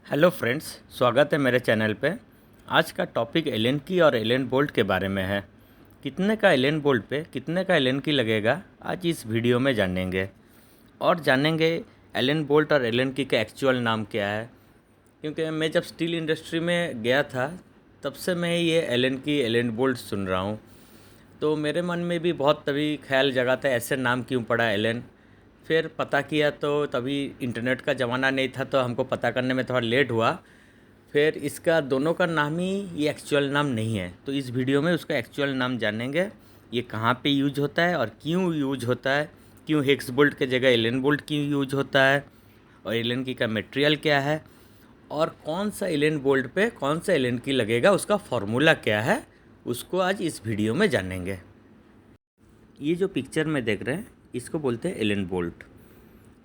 Hello friends, स्वागत है मेरे चैनल पे। आज का टॉपिक एलन की और एलन बोल्ट के बारे में है। कितने का एलन बोल्ट पे कितने का एलन की लगेगा, आज इस वीडियो में जानेंगे। और जानेंगे एलन बोल्ट और एलन की का एक्चुअल नाम क्या है, क्योंकि मैं जब स्टील इंडस्ट्री में गया था तब से मैं ये एलन की एलन बोल्ट सुन रहा हूँ। तो मेरे मन में भी बहुत तभी ख्याल जगा था, ऐसे नाम क्यों पड़ा एलन। फिर पता किया तो तभी इंटरनेट का ज़माना नहीं था, तो हमको पता करने में थोड़ा लेट हुआ। फिर इसका दोनों का नाम ही ये एक्चुअल नाम नहीं है, तो इस वीडियो में उसका एक्चुअल नाम जानेंगे। ये कहाँ पे यूज होता है और क्यों यूज होता है, क्यों हेक्स बोल्ट के जगह एलन बोल्ट क्यों यूज होता है, और एलन की का मटेरियल क्या है, और कौन सा एलन बोल्ट पे कौन सा एलन की लगेगा, उसका फॉर्मूला क्या है, उसको आज इस वीडियो में जानेंगे। ये जो पिक्चर में देख रहे हैं इसको बोलते हैं एलन बोल्ट।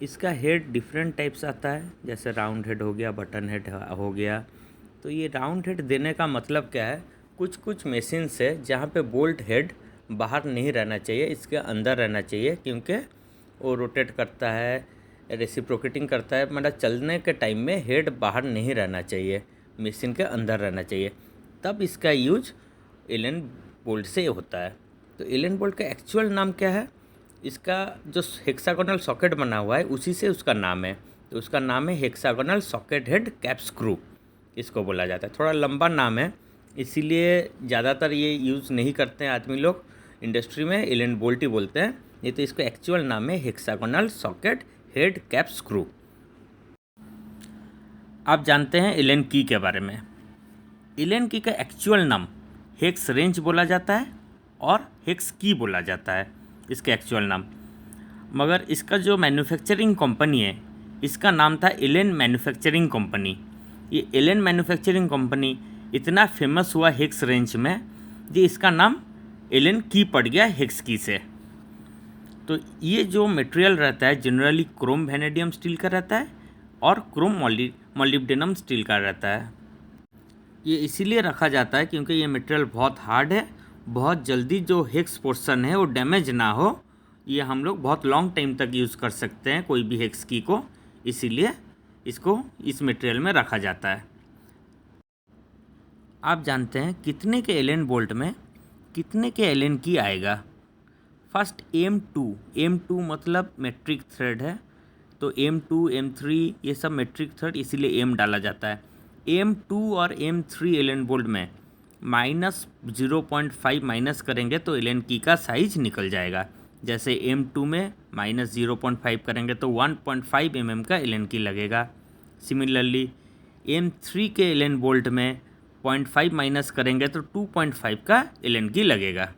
इसका हेड डिफरेंट टाइप्स आता है, जैसे राउंड हेड हो गया, बटन हेड हो गया। तो ये राउंड हेड देने का मतलब क्या है, कुछ कुछ मशीन से जहाँ पे बोल्ट हेड बाहर नहीं रहना चाहिए, इसके अंदर रहना चाहिए, क्योंकि वो रोटेट करता है, रेसिप्रोकेटिंग करता है। मतलब चलने के टाइम में हेड बाहर नहीं रहना चाहिए, मशीन के अंदर रहना चाहिए। तब इसका यूज एलन बोल्ट से होता है। तो एलन बोल्ट का एक्चुअल नाम क्या है, इसका जो हेक्सागोनल सॉकेट बना हुआ है उसी से उसका नाम है। तो उसका नाम है hexagonal socket head cap screw, इसको बोला जाता है। थोड़ा लंबा नाम है, इसीलिए ज़्यादातर ये यूज़ नहीं करते हैं आदमी लोग, इंडस्ट्री में एलन बोल्ट ही बोलते हैं। ये तो इसका एक्चुअल नाम है hexagonal socket head cap screw. आप जानते हैं एलन की के बारे में। एलन की का एक्चुअल नाम हेक्स रेंज बोला जाता है और हेक्स की बोला जाता है, इसके एक्चुअल नाम। मगर इसका जो मैन्युफैक्चरिंग कंपनी है, इसका नाम था एलन मैन्युफैक्चरिंग कंपनी। ये एलन मैन्युफैक्चरिंग कंपनी इतना फेमस हुआ हेक्स रेंज में, कि इसका नाम एलन की पड़ गया हेक्स की से। तो ये जो मटेरियल रहता है जनरली क्रोम वेनेडियम स्टील का रहता है और क्रोम मोलिब्डेनम स्टील का रहता है। ये इसीलिए रखा जाता है क्योंकि ये मटेरियल बहुत हार्ड है, बहुत जल्दी जो हेक्स पोर्शन है वो डैमेज ना हो। ये हम लोग बहुत लॉन्ग टाइम तक यूज़ कर सकते हैं कोई भी हेक्स की को, इसीलिए इसको इस मटेरियल में रखा जाता है। आप जानते हैं कितने के एलन बोल्ट में कितने के एलन की आएगा। फर्स्ट M2 मतलब मेट्रिक थ्रेड है, तो M2 M3 ये सब मेट्रिक थ्रेड, इसीलिए M डाला जाता है। M2 और M3 एलन बोल्ट में -0.5 माइनस करेंगे तो एलन की का साइज निकल जाएगा। जैसे M2 में -0.5 करेंगे तो 1.5 mm का एलन की लगेगा। सिमिलरली M3 के एलन बोल्ट में 0.5 माइनस करेंगे तो 2.5 का एलन की लगेगा।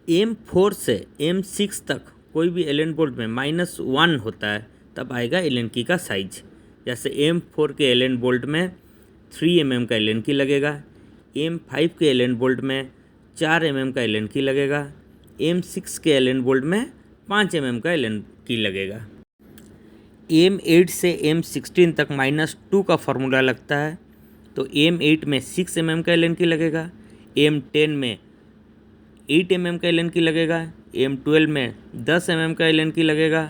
M4 से M6 तक कोई भी एलन बोल्ट में -1 होता है, तब आएगा एलन की का साइज। जैसे M4 के एलन बोल्ट में 3 mm का एलन की लगेगा, M5 के एलन बोल्ट में 4 mm का एलन की लगेगा, M6 के एलन बोल्ट में 5 mm का एलन की लगेगा। M8 से M16 तक -2 का फार्मूला लगता है, तो M8 में 6 mm का एलन की लगेगा, M10 में 8 mm का एलन की लगेगा, M12 में 10 mm का एलन की लगेगा,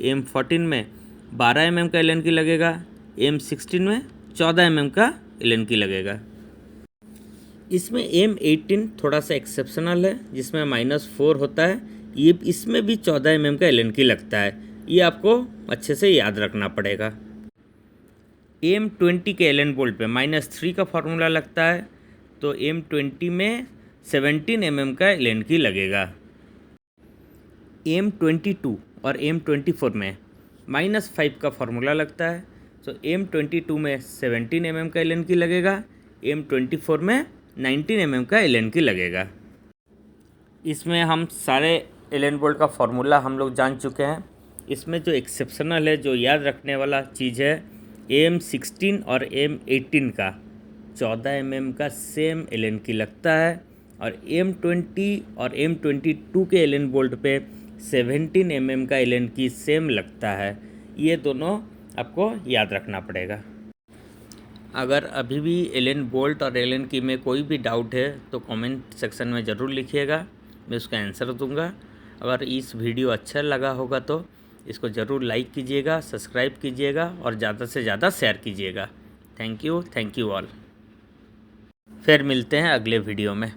M14 में 12 mm का एलन की लगेगा, M16 में 14 mm का एलन की लगेगा। इसमें M18 थोड़ा सा एक्सेप्शनल है, जिसमें -4 होता है। ये इसमें भी 14 mm का एलन की लगता है, ये आपको अच्छे से याद रखना पड़ेगा। M20 के एलन बोल्ट पे -3 का फार्मूला लगता है, तो M20 में 17 mm का एलन की लगेगा। M22 और M24 में -5 का फार्मूला लगता है, तो M22 में 17 mm का एलन की लगेगा, M24 में 19 mm का एलन की लगेगा। इसमें हम सारे एलन बोल्ट का फार्मूला हम लोग जान चुके हैं। इसमें जो एक्सेप्शनल है, जो याद रखने वाला चीज़ है, M16 और M18 का 14 mm का सेम एलन की लगता है, और M20 और M22 के एलन बोल्ट पे 17 mm का एलन की सेम लगता है। ये दोनों आपको याद रखना पड़ेगा। अगर अभी भी एलन बोल्ट और एलन की में कोई भी डाउट है तो कमेंट सेक्शन में ज़रूर लिखिएगा, मैं उसका आंसर दूंगा। अगर इस वीडियो अच्छा लगा होगा तो इसको ज़रूर लाइक कीजिएगा, सब्सक्राइब कीजिएगा और ज़्यादा से ज़्यादा शेयर कीजिएगा। Thank you all. फिर मिलते हैं अगले वीडियो में।